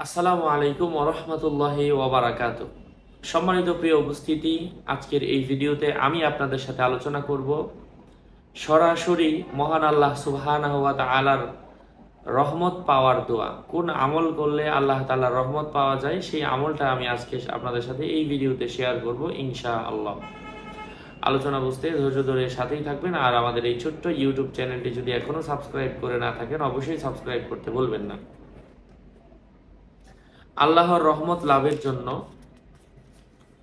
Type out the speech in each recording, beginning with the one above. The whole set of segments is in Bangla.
আসসালামু আলাইকুম ওয়া রাহমাতুল্লাহি ওয়া বারাকাতুহু। সম্মানিত প্রিয় উপস্থিতি, আজকের এই ভিডিওতে আমি আপনাদের সাথে আলোচনা করব সরাসরি মহান আল্লাহ সুবহানাহু ওয়া তাআলার রহমত পাওয়ার দোয়া। কোন আমল করলে আল্লাহ তাআলার রহমত পাওয়া যায় সেই আমলটা আমি আজকে আপনাদের সাথে এই ভিডিওতে শেয়ার করব ইনশাআল্লাহ। আলোচনা বুঝতে ধৈর্য ধরে সাথেই থাকবেন। আর আমাদের এই ছোট্ট ইউটিউব চ্যানেলটি যদি এখনো সাবস্ক্রাইব করে না থাকেন অবশ্যই সাবস্ক্রাইব করতে ভুলবেন না। আল্লাহর রহমত লাভের জন্য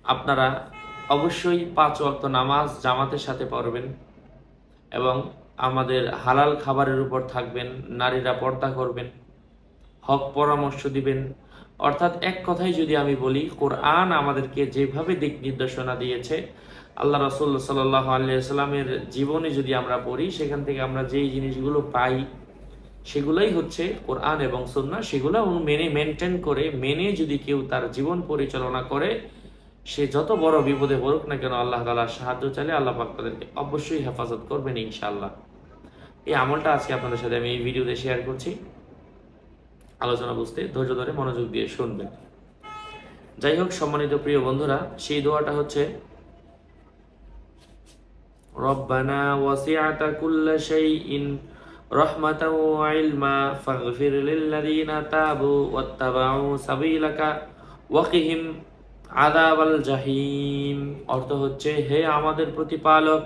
আপনারা অবশ্যই ৫ ওয়াক্ত নামাজ জামাতের সাথে পড়বেন এবং আমাদের হালাল খাবারের উপর থাকবেন, নারীরা পর্দা করবেন, হক পরামর্শ দিবেন। অর্থাৎ এক কথাই যদি আমি বলি, কোরআন আমাদেরকে যেভাবে দিক নির্দেশনা দিয়েছে, আল্লাহ রাসূল সাল্লাল্লাহু আলাইহি ওয়াসাল্লামের জীবনে যদি আমরা পড়ি, সেখান থেকে আমরা যেই জিনিসগুলো পাই সেগুলাই হচ্ছে কোরআন এবং সুন্নাহ। সেগুলো মেনটেন করে মেনে যদি কেউ তার জীবন পরিচালনা করে, সে যত বড় বিপদে পড়ুক না কেন, আল্লাহ তাআলার সাহায্য চাইলে আল্লাহ পাক তাদেরকে অবশ্যই হেফাজত করবেন ইনশাআল্লাহ। এই আমলটা আজকে আপনাদের সাথে আমি এই ভিডিওতে শেয়ার করছি। আলোচনা বুঝতে ধৈর্য ধরে মনোযোগ দিয়ে শুনবেন। যাই হোক, সম্মানিত প্রিয় বন্ধুরা, সেই দোয়াটা হচ্ছে রব্বানা ওয়াসিআতা কুল্লা শাইইন রাহমাতাও ওয়া ইলমা ফাগফির লিল্লাযিনা তাবু ওয়াত্তাবাউ সাবিলাকা ওয়াকিহিম আযাবাল জাহিম। অর্থ হচ্ছে, হে আমাদের প্রতিপালক,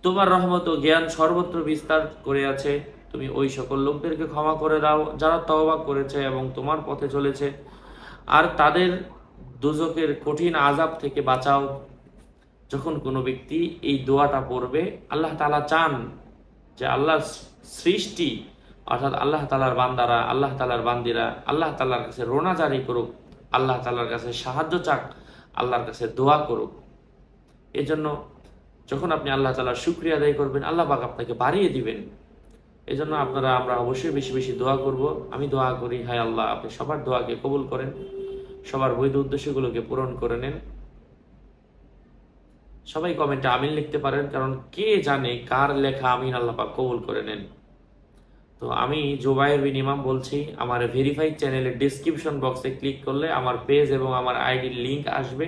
তোমার রহমত ও জ্ঞান সর্বত্র বিস্তার করে আছে। তুমি ওই সকল লোকদেরকে ক্ষমা করে দাও যারা তওবা করেছে এবং তোমার পথে চলেছে, আর তাদের দুজকের কঠিন আযাব থেকে বাঁচাও। যখন কোনো ব্যক্তি এই দোয়াটা পড়বে, আল্লাহ তাআলা চান যে আল্লাহর সৃষ্টি অর্থাৎ আল্লাহ তাআলার বান্দারা, আল্লাহ তাআলার বান্দিরা আল্লাহ তাআলার কাছে রোনা জারি করুক, আল্লাহ তাআলার কাছে সাহায্য চাক, আল্লাহর কাছে দোয়া করুক। এজন্য যখন আপনি আল্লাহ তাআলার শুকরিয়া আদায় করবেন, আল্লাহ পাক আপনাকে বাড়িয়ে দিবেন। এজন্য আমরা অবশ্যই বেশি বেশি দোয়া করব। আমি দোয়া করি, হায় আল্লাহ, আপনি সবার দোয়াকে কবুল করেন, সবার বৈধ উদ্দেশ্যগুলোকে পূরণ করে নেন। সবাই কমেন্টে আমিন লিখতে পারেন, কারণ কে জানে কার লেখা আমিন আল্লাহ পাক কবুল করে নেন। তো আমি জুবায়ের বিন ইমাম বলছি। আমার ভেরিফাইড চ্যানেলের ডেসক্রিপশন বক্সে ক্লিক করলে আমার পেজ এবং আমার আইডির লিংক আসবে।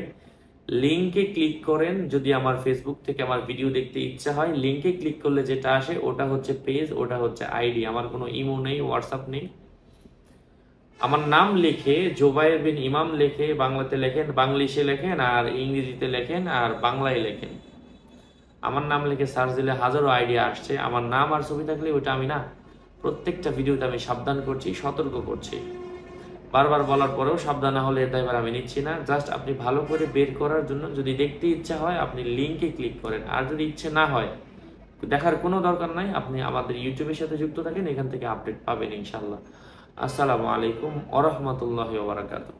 লিংকে ক্লিক করেন। যদি আমার ফেসবুক থেকে আমার ভিডিও দেখতে ইচ্ছা হয়, লিংকে ক্লিক করলে যেটা আসে ওটা হচ্ছে পেজ, ওটা হচ্ছে আইডি। আমার কোনো ইমো নেই, হোয়াটসঅ্যাপ নেই। আমার নাম লিখে জুবায়ের বিন ইমাম লিখে বাংলাতে লেখেন, বাংলিশে লেখেন, আর ইংরেজিতে লেখেন, আর বাংলায় লেখেন। আমার নাম লিখে সার্চ দিলে হাজারো আইডিয়া আসছে। আমার নাম আর ছবি থাকলে ওটা আমি না। প্রত্যেকটা ভিডিওতে আমি সাবধান করছি, সতর্ক করছি। বারবার বলার পরেও সাবধান না হলে এটা এবার আমি নিচ্ছি না। জাস্ট আপনি ভালো করে বের করার জন্য, যদি দেখতে ইচ্ছা হয় আপনি লিংকে ক্লিক করেন, আর যদি ইচ্ছে না হয়, দেখার কোনো দরকার নাই, আপনি আমাদের ইউটিউবের সাথে যুক্ত থাকেন, এখান থেকে আপডেট পাবেন ইনশাআল্লাহ। আসসালামু আলাইকুম ওয়া রাহমাতুল্লাহি ওয়া বারাকাতুহু।